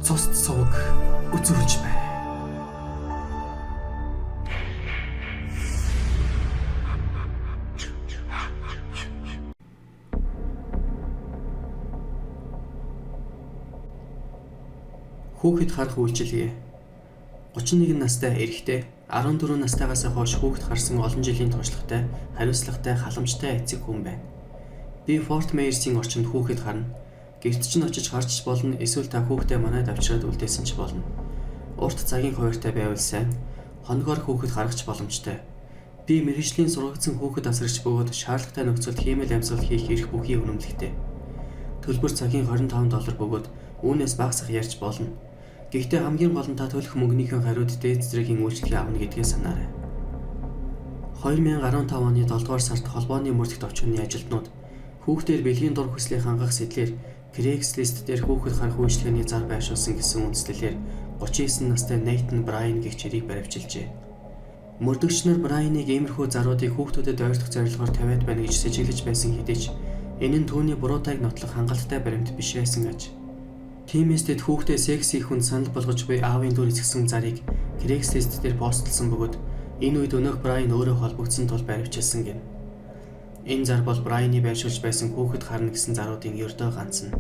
Цусд сувг үзүүлж бай. Хүүхэд харах үйлчилгээ. 31 настай эрэгтэй 14 настайгаас хойш хүүхэд харсан олон жилийн туршлагатай, хариуцлагатай, халамжтай эцэг хүн байна. Би Форт Мейерсийн орчинд хүүхэд харна. Гэрт чинь очиж харж болно, эсвэл та хүүхдээ манайд авчираад үлдээсэн ч болно. Урт цагийн хуваартай байвал сайн, хоногоор хүүхэд харагч боломжтой. Би мэргэжлийн сургагдсан хүүхэд асрагч бөгөөд шаардлагатай нөхцөлд хиймэл амьсгал хийх эрх бүхий үнэмлэхтэй. Төлбөр цагийн $25 бөгөөд үүнээс багасгах ярьж болно. Гэхдээ хамгийн гол нь та төлөх мөнгөнийхөө хариуд дээд зэргийн үйлчлэгээ авна гэдгээ санаарай. 2015 оны 7 дугаар сард холбооны мөрдөгт овчинны ажилтнууд хүүхдээр бэлгийн дур хүслийг хангах сэтлэр Craigslist дээр хүүхэд харах үйлчлэгээний зар байршуулсан гэсэн үндслэлээр 39 настай Nathan Bryan гэх чирийг баривчилжээ. Мөрдөгч нар Bryan-ыг иймэрхүү заруудыг хүүхдүүдэд ойртох зорилгоор тавиад байна гэж сэжиглэж байсан хэдий ч энэ нь түүний буруутайг нотлох хангалттай баримт биш байсан аж. Тиймээс тэд хүүхдээ секси хүнд санал болгож буй аавын дүр эзэгсэн зарыг Craigslist дээр постлсон бөгөөд энэ үед өнөөх Bryan өөрөө холбогдсон тул баривчилсан гэнэ. Энэ зар бол Bryan-ы байршуулж байсан хүүхэд харна гэсэн заруудын ердөө ганц нь.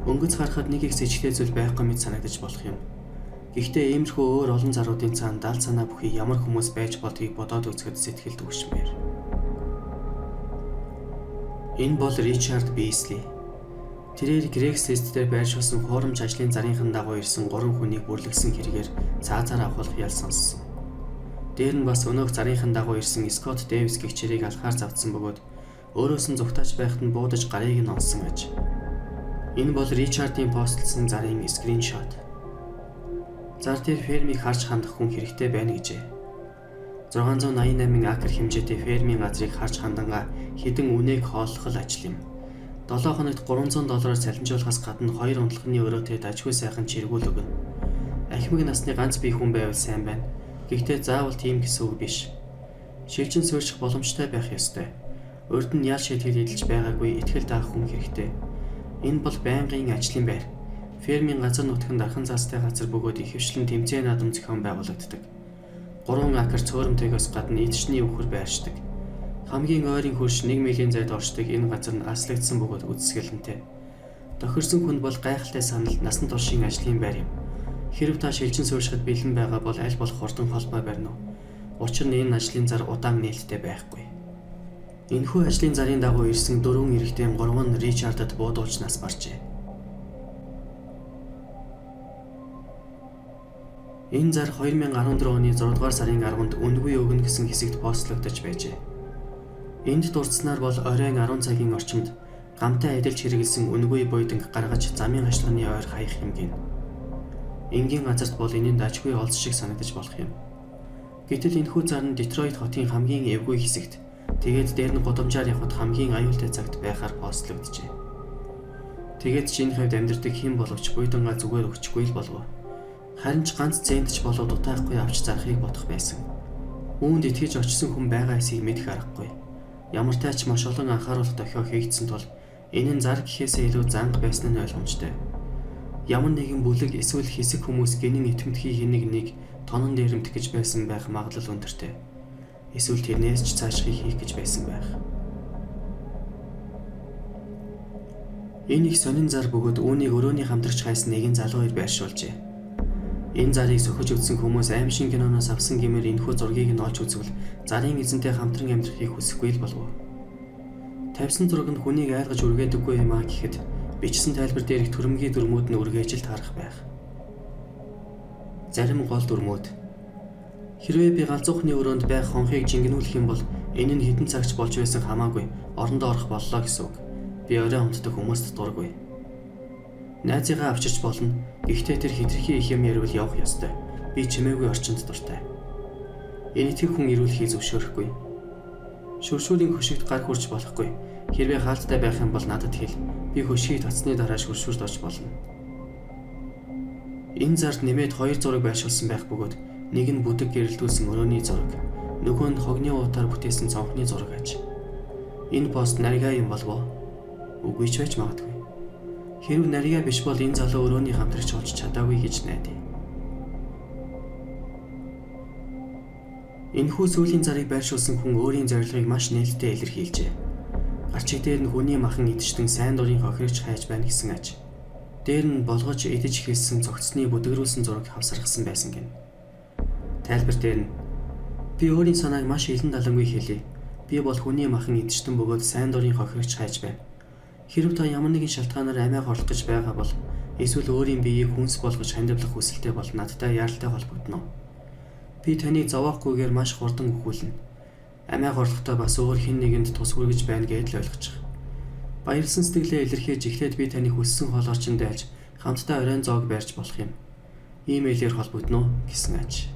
Өнгөц харахад нэг их сэжигтэй зүйл байхгүй мэт санагдаж болох юм. Гэхдээ иймэрхүү өөр олон заруудын цаана даал санаа бүхий ямар хүмүүс байж болдгийг бодоод үзэхэд сэтгэл түгшмээр. Энэ бол Ричард Бейсли. Тэрээр Craigslist дээр байршуулсан хуурамч ажлын зарынхан дагуу ирсэн 3 хүнийг бүрлэгсэн хэрэгээр цаазаар авахлах ял сонссон. Дээр нь бас өнөөх зарынхан дагуу ирсэн Scott Davis гэх чирийг алхаар завдсан бөгөөд өөрөөс нь зүгтааж байхад нь буудаж гарыг нь онсон аж. Энэ бол Ричардын постлсон зарын скриншот. Зар дээр фермийг харж хандах хүн хэрэгтэй байна гэжээ. 688 акр хэмжээтэй фермийн газрыг харж хандангаа хэдэн үнээг хооллох л ажил юм. 7 хоногт $300 салинжуулахаас гадна 2 унтлахны өрөөтэй дажгүй сайхан чиргүүл өгнө. Ахмад насны ганц бие хүн байвал сайн байна. Гэхдээ заавал тийм гэсэн үг биш. Шилжин суурьших боломжтой байх ёстой. Урд нь ял шийтгэл эдэлж байгаагүй итгэл даах хүн хэрэгтэй. Энэ бол байнгын ажлын байр. Фермийн газар нутгийн дархан цаастай газар бөгөөд ихэвчлэн тэмцээн наадам зохион байгуулагддаг. 3 акр цөөрөмтэйгээс гадна эдчний өвхөр байршдаг. Хамгийн ойрын хөрш 1 милийн зайд оршдог энэ газар нь аслагдсан бөгөөд үдсгэлэнтэй. Тохирсон хүнд бол гайхалтай санал насан туршийн ажлын байр юм. Хэрэв та шилжин суурьшихад бэлэн байгаа бол аль болох хурдан холбоо барина уу? Учир нь энэ ажлын зар удаан нээлттэй байхгүй. Энэхүү ажлын зарын дагуу ирсэн 4 эрэгтэй 3 нь Ричардад буудуулснаас баржээ. Энэ зар 2014 оны 6 дугаар сарын 10-нд үнэгүй өгнө гэсэн хэсэгт постлогдож байжээ. Энд дурдсанаар бол оройн 10 цагийн орчимд гамтай адилж хэрэгэлсэн үнэгүй буйданг гаргаж замын гашлагны ойр хаях юм гин. Энгийн газарт бол энэ нь дажгүй олз шиг санагдаж болох юм. Гэтэл энэхүү зар нь Детройт хотын хамгийн эвгүй хэсэгт, тэгээд дээр нь гудамжаар явхад хамгийн аюултай цагт байхаар постлогджээ. Тэгээд ч энэ хавьд амьдардаг хэн боловч буйдангаа зүгээр өгчихгүй л болов. Харин ч ганц цент ч болов дутаахгүй авч зарахыг бодох байсан. Үүнд итгэж очисон хүн байгаа эсийг мэдэх аргагүй. Ямар тач маш олон анхааруулах дохио хийгдсэн тул энэ нь зар гэхээсээ илүү занга байсан нь ойлгомжтой. Ямар нэгэн бүлэг эсвэл хэсэг хүмүүс гинэн итэмтгий нэг тонон дээрэмдэх гэж байсан байх магадлал өндөртэй. Эсвэл тэрнээс ч цаашхыг хийх гэж байсан байх. Энэ их сонин зар бөгөөд үүнийг өрөөний хамтрагч хайсан нэгэн залуу ир байршуулжээ. Энэ зарыг сөхөж үзсэн хүмүүс аимшиг киноноос авсан гэмээр энэхүү зургийг нь олж үзвэл зарын эзэнтэй хамтран амьдрахыг хүсэхгүй л болов. Тавьсан зураг нь хүнийг айлгаж үргээдэггүй юм а гэхэд бичсэн тайлбар дээр их төрөмгийн дүрмүүд нь үргээж л таарах байх. Зарим гол дүрмүүд. Хэрвээ би галзуухны өрөөнд байх хонхыг жингнүүлэх юм бол энэ нь хэдэн цагч болж байсан хамаагүй орондоо орох боллоо гэсэн үг. Би орой унтдаг хүмүүст дургүй. Найзыгаа авчирч болно. Гэхдээ тэр хитрхи их юм ярил явах ёстой. Би чимээгүй орчинд дуртай. Энэ их хүн ирүүлэхийг зөвшөөрөхгүй. Шүршүүрийн хөшигт гар хүрч болохгүй. Хэрвээ хаалттай байх юм бол надад хэл. Би хөшгийг татсны дараа шүршүүрт орж болно. Энэ зард нэмээд 2 зураг байршуулсан байх бөгөөд нэг нь бүдэг гэрэлтүүлсэн өрөөний зураг, нөгөө нь хогны уутаар бүтээсэн цонхны зураг аж. Энэ пост наргаа юм болов уу? Үгүй ч байж магадгүй. Хэрв нарийга биш бол энэ залуу өрөөний хамтрагч болж чадаагүй гэж найдаа. Энэхүү сүүлийн зарыг байршуулсан хүн өөрийн зорилгыг маш нээлттэй илэрхийлжээ. Гарчиг дээр нь хүний махан идчихсэн сайн дурын хохирогч хайж байна гэсэн аж. Дээр нь болгож идэж эхэлсэн цогцсны бүдгэрүүлсэн зураг хавсаргасан байсан гэнэ. Тайлбар дээр нь би өөрийн санааг маш илэн далангүй хэлье. Би бол хүний махан идчихсэн бөгөөд сайн дурын хохирогч хайж байна. Хэрв та ямар нэгэн шалтгаанаар амиа хорлох гэж байгаа бол эсвэл өөрийн биеийг хүнс болгож хандивлах хүсэлтэй бол надтай яаралтай холбогдно. Би таныг зовоохгүйгээр маш хурдан өхүүлнэ. Амиа хорлохдоо бас өөр хэн нэгэнд тус хүргэж байна гэдэл ойлгочих. Баярлсан сэтгэлээ илэрхийлж эхлээд би таныг хүссэн хоолоор чинь дайлж хамтдаа оройн зоог барьж болох юм. Имэйлээр холбогдно гэсэн аж.